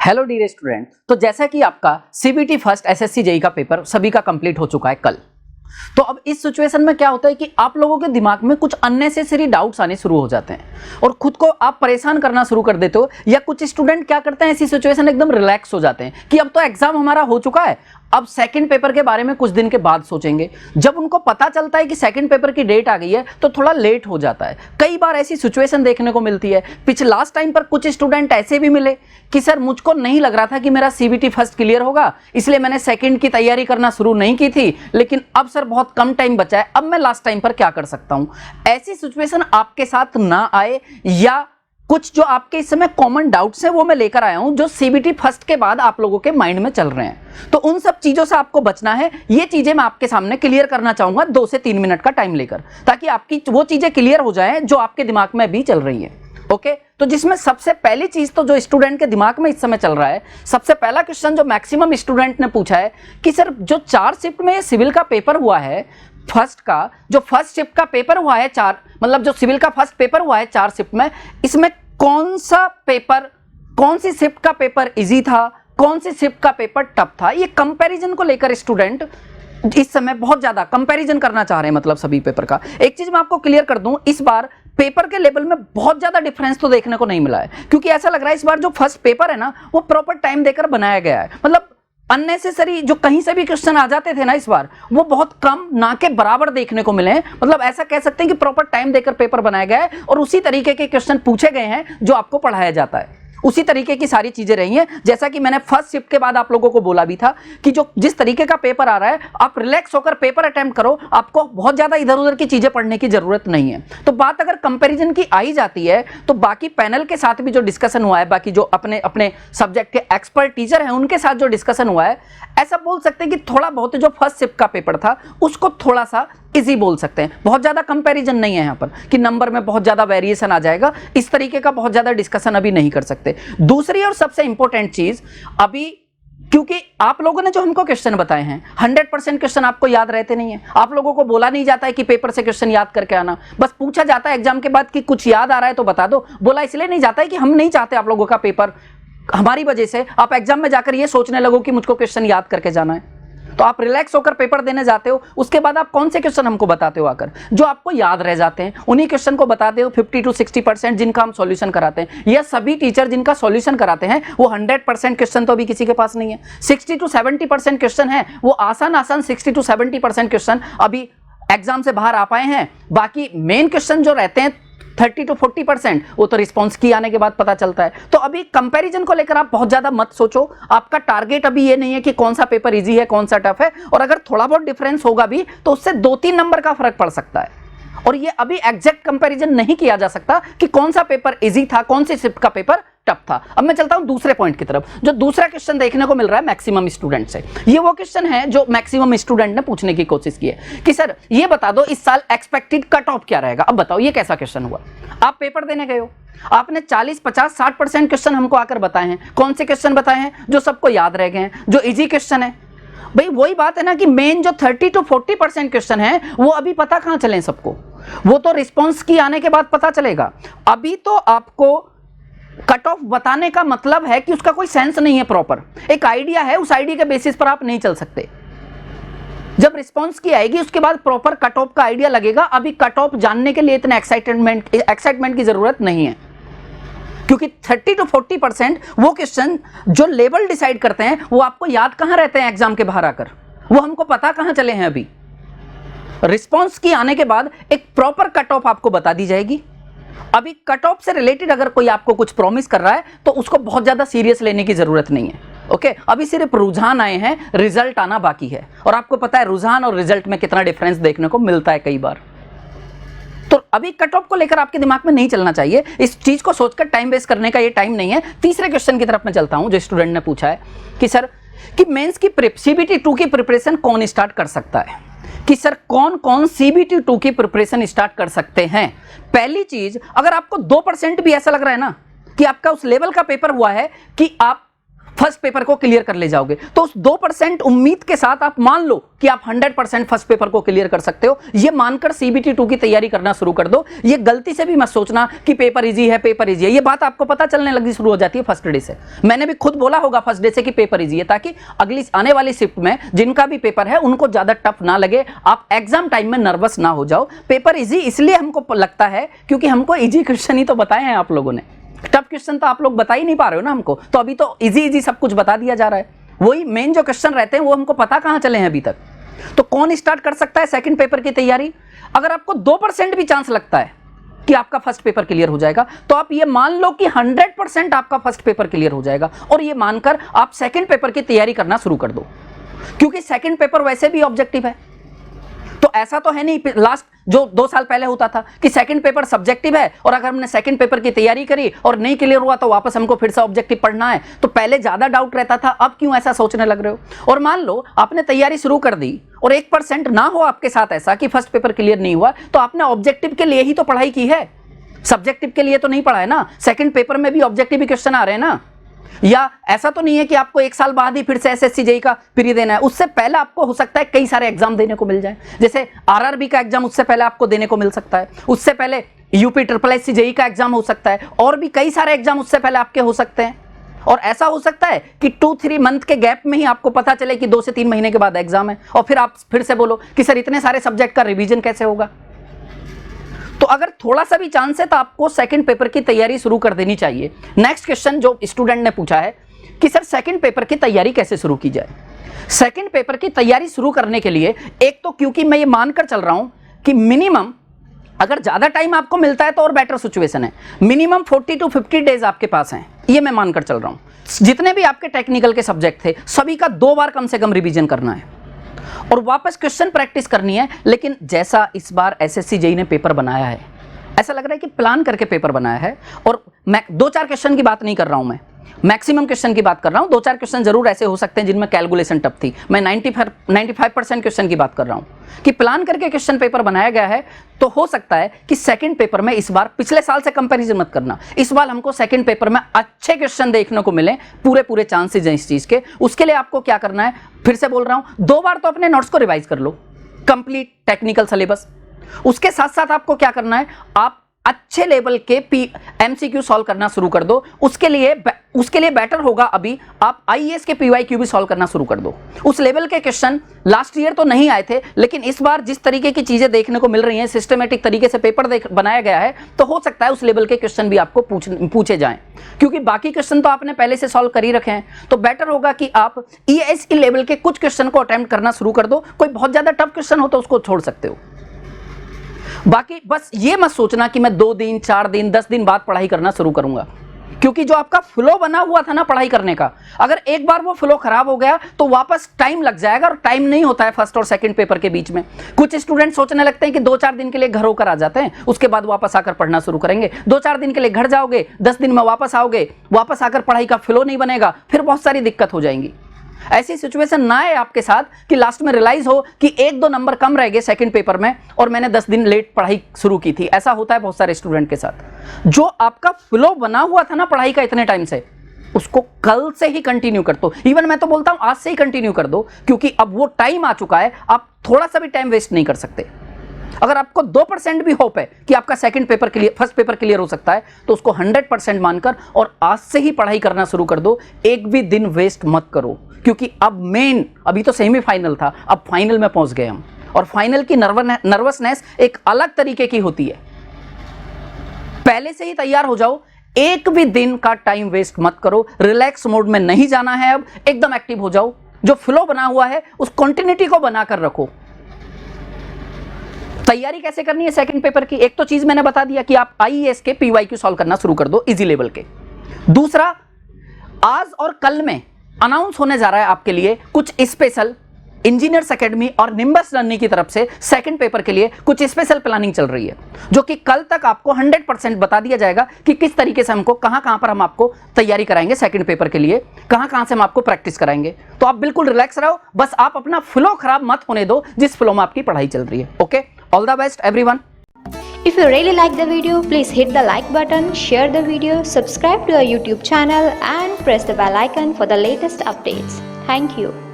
Hello dear student, तो जैसा कि आपका सीबीटी फर्स्ट एसएससी जेई का पेपर सभी का कंप्लीट हो चुका है कल। तो अब इस सिचुएशन में क्या होता है कि आप लोगों के दिमाग में कुछ अननेसेसरी डाउट्स आने शुरू हो जाते हैं और खुद को आप परेशान करना शुरू कर देते हो, या कुछ स्टूडेंट क्या करते हैं ऐसी सिचुएशन एकदम रिलैक्स हो जाते हैं कि अब तो एग्जाम हमारा हो चुका है, अब सेकंड पेपर के बारे में कुछ दिन के बाद सोचेंगे। जब उनको पता चलता है कि सेकंड पेपर की डेट आ गई है तो थोड़ा लेट हो जाता है। कई बार ऐसी सिचुएशन देखने को मिलती है। पिछले लास्ट टाइम पर कुछ स्टूडेंट ऐसे भी मिले कि सर मुझको नहीं लग रहा था कि मेरा सीबीटी फर्स्ट क्लियर होगा, इसलिए मैंने सेकंड की तैयारी करना शुरू नहीं की थी, लेकिन अब सर बहुत कम टाइम बचा है, अब मैं लास्ट टाइम पर क्या कर सकता हूं। ऐसी सिचुएशन आपके साथ ना आए, या कुछ जो आपके इस समय कॉमन डाउट्स हैं वो मैं लेकर आया हूं जो सीबीटी फर्स्ट के बाद आप लोगों के माइंड में चल रहे हैं। तो उन सब चीजों से आपको बचना है। ये चीजें मैं आपके सामने क्लियर करना चाहूंगा 2 से 3 मिनट का टाइम लेकर, ताकि आपकी वो चीजें क्लियर हो जाएं जो आपके दिमाग में भी चल रही है। ओके, तो जिसमें सबसे पहली चीज तो जो स्टूडेंट के दिमाग में इस समय चल रहा है, सबसे पहला क्वेश्चन जो मैक्सिमम स्टूडेंट ने पूछा है कि सर जो 4 शिफ्ट में सिविल का पेपर हुआ है, फर्स्ट का जो फर्स्ट शिफ्ट का पेपर हुआ है 4, मतलब जो सिविल का फर्स्ट पेपर हुआ है 4 शिफ्ट में, इसमें कौन सा पेपर, कौन सी शिफ्ट का पेपर इजी था, कौन सी शिफ्ट का पेपर टफ था। ये कंपैरिजन को लेकर स्टूडेंट इस समय बहुत ज्यादा कंपैरिजन करना चाह रहे हैं, मतलब सभी पेपर का। एक चीज मैं आपको क्लियर कर दूं, इस बार पेपर के लेवल में बहुत ज्यादा डिफरेंस तो देखने को नहीं मिला है, क्योंकि ऐसा लग रहा है इस बार जो फर्स्ट पेपर है ना वो प्रॉपर टाइम देकर बनाया गया है। मतलब अननेसेसरी जो कहीं से भी क्वेश्चन आ जाते थे ना, इस बार वो बहुत कम ना के बराबर देखने को मिले हैं। मतलब ऐसा कह सकते हैं कि प्रॉपर टाइम देकर पेपर बनाया गया है और उसी तरीके के क्वेश्चन पूछे गए हैं जो आपको पढ़ाया जाता है, उसी तरीके की सारी चीजें रही हैं। जैसा कि मैंने फर्स्ट शिफ्ट के बाद आप लोगों को बोला भी था कि जो जिस तरीके का पेपर आ रहा है आप रिलैक्स होकर पेपर अटेम्प्ट करो, आपको बहुत ज्यादा इधर उधर की चीजें पढ़ने की जरूरत नहीं है। तो बात अगर कंपैरिजन की आई जाती है तो बाकी पैनल के साथ भी जो डिस्कशन हुआ है, बाकी जो अपने अपने सब्जेक्ट के एक्सपर्ट टीचर हैं उनके साथ जो डिस्कशन हुआ है, ऐसा बोल सकते हैं कि थोड़ा बहुत जो फर्स्ट शिफ्ट का पेपर था उसको थोड़ा सा इजी बोल सकते हैं। बहुत ज्यादा कंपैरिजन नहीं है यहाँ पर कि नंबर में बहुत ज्यादा वेरिएशन आ जाएगा, इस तरीके का बहुत ज्यादा डिस्कशन अभी नहीं कर सकते। दूसरी और सबसे इंपॉर्टेंट चीज, अभी क्योंकि आप लोगों ने जो हमको क्वेश्चन बताए हैं 100% क्वेश्चन आपको याद रहते नहीं है। आप लोगों को बोला नहीं जाता है कि पेपर से क्वेश्चन याद करके आना, बस पूछा जाता है एग्जाम के बाद कि कुछ याद आ रहा है तो बता दो। बोला इसलिए नहीं जाता है कि हम नहीं चाहते आप लोगों का पेपर हमारी वजह से आप एग्जाम में जाकर ये सोचने लगो कि मुझको क्वेश्चन याद करके जाना है। तो आप रिलैक्स होकर पेपर देने जाते हो, उसके बाद आप कौन से क्वेश्चन हमको बताते हो आकर जो आपको याद रह जाते हैं, उन्हीं क्वेश्चन को बताते हो 50 to 60% जिनका हम सॉल्यूशन कराते हैं। यह सभी टीचर जिनका सॉल्यूशन कराते हैं वो 100% क्वेश्चन तो अभी किसी के पास नहीं है। 60 to 70% क्वेश्चन है, वो आसान 60 to 70% क्वेश्चन अभी एग्जाम से बाहर आ पाए हैं। बाकी मेन क्वेश्चन जो रहते हैं 30 to 40% वो तो रिस्पॉन्स की आने के बाद पता चलता है। तो अभी कंपैरिजन को लेकर आप बहुत ज्यादा मत सोचो। आपका टारगेट अभी ये नहीं है कि कौन सा पेपर इजी है कौन सा टफ है, और अगर थोड़ा बहुत डिफरेंस होगा भी तो उससे 2-3 नंबर का फर्क पड़ सकता है। और ये अभी एग्जैक्ट कंपैरिजन नहीं किया जा सकता कि कौन सा पेपर इजी था कौन सी शिफ्ट का पेपर टफ था। अब मैं चलता हूं दूसरे पॉइंट की तरफ। जो दूसरा क्वेश्चन देखने को मिल रहा है मैक्सिमम स्टूडेंट से, ये वो क्वेश्चन है जो मैक्सिमम स्टूडेंट ने पूछने की कोशिश की है कि सर ये बता दो इस साल एक्सपेक्टेड कट ऑफ क्या रहेगा। अब बताओ ये कैसा क्वेश्चन हुआ। आप पेपर देने गए हो, आपने 40, 50, 60% क्वेश्चन हमको आकर बताए हैं। कौन से क्वेश्चन बताए हैं जो सबको याद रह गए हैं, जो इजी क्वेश्चन है। भाई वही बात है ना कि मेन जो 30 to 40% क्वेश्चन है वो अभी पता कहां चले सबको, वो तो रिस्पॉन्स की आने के बाद पता चलेगा। अभी तो आपको कट ऑफ बताने का मतलब है कि उसका कोई सेंस नहीं है, प्रॉपर एक आइडिया है, उस आइडिया के बेसिस पर आप नहीं चल सकते। जब रिस्पॉन्स की आएगी उसके बाद प्रॉपर कट ऑफ का आइडिया लगेगा। अभी कट ऑफ जानने के लिए इतने एक्साइटमेंट की जरूरत नहीं है, क्योंकि 30 to 40% वो क्वेश्चन जो लेवल डिसाइड करते हैं वो आपको याद कहां रहते हैं एग्जाम के बाहर आकर, वो हमको पता कहां चले हैं। अभी रिस्पॉन्स की आने के बाद एक प्रॉपर कट ऑफ आपको बता दी जाएगी। अभी कट ऑफ से रिलेटेड अगर कोई आपको कुछ प्रॉमिस कर रहा है तो उसको बहुत ज्यादा सीरियस लेने की जरूरत नहीं है। ओके, अभी सिर्फ रुझान आए हैं, रिजल्ट आना बाकी है, और आपको पता है रुझान और रिजल्ट में कितना डिफरेंस देखने को मिलता है कई बार। तो अभी कट ऑफ को लेकर आपके दिमाग में नहीं चलना चाहिए, इस चीज को सोचकर टाइम वेस्ट करने का ये टाइम नहीं है। तीसरे क्वेश्चन की तरफ मैं चलता हूं जो स्टूडेंट ने पूछा है कि सर कि मेंस की सीबीटी 2 की प्रिपरेशन कौन स्टार्ट कर सकता है, कि सर कौन कौन सीबीटी 2 की प्रिपरेशन स्टार्ट कर सकते हैं। पहली चीज, अगर आपको 2% भी ऐसा लग रहा है ना कि आपका उस लेवल का पेपर हुआ है कि आप फर्स्ट पेपर को क्लियर कर ले जाओगे। तो उस 2% उम्मीद के साथ आप मान लो कि आप 100% फर्स्ट पेपर को क्लियर कर सकते हो। ये मानकर सीबीटी 2 की तैयारी करना शुरू कर दो। ये गलती से भी मत सोचना कि पेपर इजी है, पेपर इजी है। ये बात आपको पता चलने लगी शुरू हो जाती है फर्स्ट डे से। मैंने भी खुद बोला होगा फर्स्ट डे से कि पेपर इजी है, ताकि अगली आने वाली शिफ्ट में जिनका भी पेपर है उनको ज्यादा टफ ना लगे, आप एग्जाम टाइम में नर्वस ना हो जाओ। पेपर इजी इसलिए हमको लगता है क्योंकि हमको इजी क्वेश्चन ही तो बताए हैं आप लोगों ने, टफ क्वेश्चन तो आप लोग बता ही नहीं पा रहे हो ना हमको। तो अभी तो इजी इजी सब कुछ बता दिया जा रहा है, वही मेन जो क्वेश्चन रहते हैं वो हमको पता कहां चले हैं अभी तक। तो कौन स्टार्ट कर सकता है सेकंड पेपर की तैयारी? अगर आपको 2% भी चांस लगता है कि आपका फर्स्ट पेपर क्लियर हो जाएगा, तो आप ये मान लो कि 100% आपका फर्स्ट पेपर क्लियर हो जाएगा, और ये मानकर आप सेकंड पेपर की तैयारी करना शुरू कर दो, क्योंकि सेकंड पेपर वैसे भी ऑब्जेक्टिव है। तो ऐसा तो है नहीं लास्ट जो 2 साल पहले होता था कि सेकंड पेपर सब्जेक्टिव है और अगर हमने सेकंड पेपर की तैयारी करी और नहीं क्लियर हुआ तो वापस हमको फिर से ऑब्जेक्टिव पढ़ना है। तो पहले ज्यादा डाउट रहता था, अब क्यों ऐसा सोचने लग रहे हो? और मान लो आपने तैयारी शुरू कर दी और 1% ना हो आपके साथ ऐसा कि फर्स्ट पेपर क्लियर नहीं हुआ, तो आपने ऑब्जेक्टिव के लिए ही तो पढ़ाई की है, सब्जेक्टिव के लिए तो नहीं पढ़ा है ना। सेकंड पेपर में भी ऑब्जेक्टिव क्वेश्चन आ रहे हैं ना, या ऐसा तो नहीं है कि आपको 1 साल बाद ही फिर से एसएससी जेईई का प्री देना है। उससे पहले आपको हो सकता है कई सारे एग्जाम देने को मिल जाए, जैसे आरआरबी का एग्जाम उससे पहले आपको देने को मिल सकता है, उससे पहले यूपी SSC जेईई का एग्जाम हो सकता है, और भी कई सारे एग्जाम उससे पहले आपके हो सकते हैं। और ऐसा हो सकता है कि 2-3 मंथ के गैप में ही आपको पता चले कि 2 से 3 महीने के बाद एग्जाम है, और फिर आप फिर से बोलो कि सर इतने सारे सब्जेक्ट का रिवीजन कैसे होगा। तो अगर थोड़ा सा भी चांस है तो आपको सेकंड पेपर की तैयारी शुरू कर देनी चाहिए। नेक्स्ट क्वेश्चन जो स्टूडेंट ने पूछा है कि सर सेकंड पेपर की तैयारी कैसे शुरू की जाए। सेकंड पेपर की तैयारी शुरू करने के लिए एक तो क्योंकि मैं ये मानकर चल रहा हूं कि मिनिमम अगर ज्यादा टाइम आपको मिलता है तो और बेटर सिचुएशन है, मिनिमम 40 to 50 डेज आपके पास हैं, ये मैं मानकर चल रहा हूं। जितने भी आपके टेक्निकल के सब्जेक्ट थे सभी का 2 बार कम से कम रिवीजन करना है और वापस क्वेश्चन प्रैक्टिस करनी है। लेकिन जैसा इस बार एसएससी जेईई ने पेपर बनाया है, ऐसा लग रहा है कि प्लान करके पेपर बनाया है। और मैं 2-4 क्वेश्चन की बात नहीं कर रहा हूं, मैं मैक्सिमम क्वेश्चन की बात कर रहा हूं। 2-4 क्वेश्चन जरूर ऐसे हो सकते हैं जिनमें कैलकुलेशन टफ थी। मैं 95% क्वेश्चन की बात कर रहा हूं कि प्लान करके क्वेश्चन पेपर बनाया गया है। तो हो सकता है कि सेकंड पेपर में इस बार, पिछले साल से कंपैरिजन मत करना, इस बार हमको सेकंड पेपर में अच्छे क्वेश्चन देखने को मिले, पूरे चांसेस हैं इस चीज के। उसके लिए आपको क्या करना है, फिर से बोल रहा हूं, 2 बार तो अपने नोट्स को रिवाइज कर लो, कंप्लीट टेक्निकल सिलेबस। उसके साथ साथ आपको क्या करना है, आप अच्छे लेवल के एमसीक्यू सॉल्व करना शुरू कर दो। उसके लिए बेटर होगा अभी आप आईएएस के पीवाईक्यू भी सॉल्व करना शुरू कर दो। उस लेवल के क्वेश्चन लास्ट ईयर तो नहीं आए थे, लेकिन इस बार जिस तरीके की चीजें देखने को मिल रही हैं, सिस्टमेटिक तरीके से पेपर बनाया गया है, तो हो सकता है उस लेवल के क्वेश्चन भी आपको पूछे जाएं, क्योंकि बाकी क्वेश्चन तो आपने पहले से सॉल्व कर ही रखे हैं। तो बेटर होगा कि आप ईएसई लेवल के कुछ क्वेश्चन को अटेम्प्ट करना शुरू कर दो। कोई बहुत ज्यादा टफ क्वेश्चन हो तो उसको छोड़ सकते हो। बाकी बस ये मत सोचना कि मैं 2 दिन 4 दिन 10 दिन बाद पढ़ाई करना शुरू करूंगा, क्योंकि जो आपका फ्लो बना हुआ था ना पढ़ाई करने का, अगर एक बार वो फ्लो खराब हो गया तो वापस टाइम लग जाएगा, और टाइम नहीं होता है फर्स्ट और सेकंड पेपर के बीच में। कुछ स्टूडेंट सोचने लगते हैं कि 2-4 दिन के लिए घर होकर आ जाते हैं, उसके बाद वापस आकर पढ़ना शुरू करेंगे। 2-4 दिन के लिए घर जाओगे, 10 दिन में वापस आओगे, वापस आकर पढ़ाई का फ्लो नहीं बनेगा, फिर बहुत सारी दिक्कत हो जाएंगी। ऐसी सिचुएशन ना आए आपके साथ कि लास्ट में रियलाइज हो कि 1-2 नंबर कम रह गए सेकंड पेपर में और मैंने 10 दिन लेट पढ़ाई शुरू की थी। ऐसा होता है बहुत सारे स्टूडेंट के साथ। जो आपका फ्लो बना हुआ था ना पढ़ाई का इतने टाइम से, उसको कल से ही कंटिन्यू कर दो। इवन मैं तो बोलता हूं आज से ही कंटिन्यू कर दो, क्योंकि अब वो टाइम आ चुका है, आप थोड़ा सा भी टाइम वेस्ट नहीं कर सकते। अगर आपको 2% भी होप है कि आपका second paper clear, first paper clear हो सकता है, तो उसको 100% मानकर और आज से ही पढ़ाई करना शुरू कर दो। एक भी दिन वेस्ट मत करो, क्योंकि अब अभी तो सेमीफाइनल था, अब फाइनल में पहुंच गए हम, और फाइनल की नर्वसनेस एक अलग तरीके की होती है। पहले से ही तैयार हो जाओ, एक भी दिन का टाइम वेस्ट मत करो। रिलैक्स मोड में नहीं जाना है, अब एकदम एक्टिव हो जाओ। जो फ्लो बना हुआ है उस कंटिन्यूटी को बनाकर रखो। तैयारी कैसे करनी है सेकंड पेपर की, एक तो चीज मैंने बता दिया कि आप आईएएस के पीवाईक्यू सॉल्व करना शुरू कर दो इजी लेवल के। दूसरा, आज और कल में अनाउंस होने जा रहा है आपके लिए कुछ स्पेशल, इंजीनियर्स एकेडमी और निम्बस लर्निंग की तरफ से सेकंड पेपर के लिए कुछ स्पेशल प्लानिंग चल रही है, जो कि कल तक आपको 100% बता दिया जाएगा कि किस तरीके से हमको कहां पर हम आपको तैयारी कराएंगे सेकंड पेपर के लिए, कहां से हम आपको प्रैक्टिस कराएंगे। तो आप बिल्कुल रिलैक्स रहो, बस आप अपना फ्लो खराब मत होने दो जिस फ्लो में आपकी पढ़ाई चल रही है। Okay, all the best everyone. If you really like the video, please hit the like button, share the video, subscribe to our YouTube channel and press the bell icon for the latest updates. Thank you.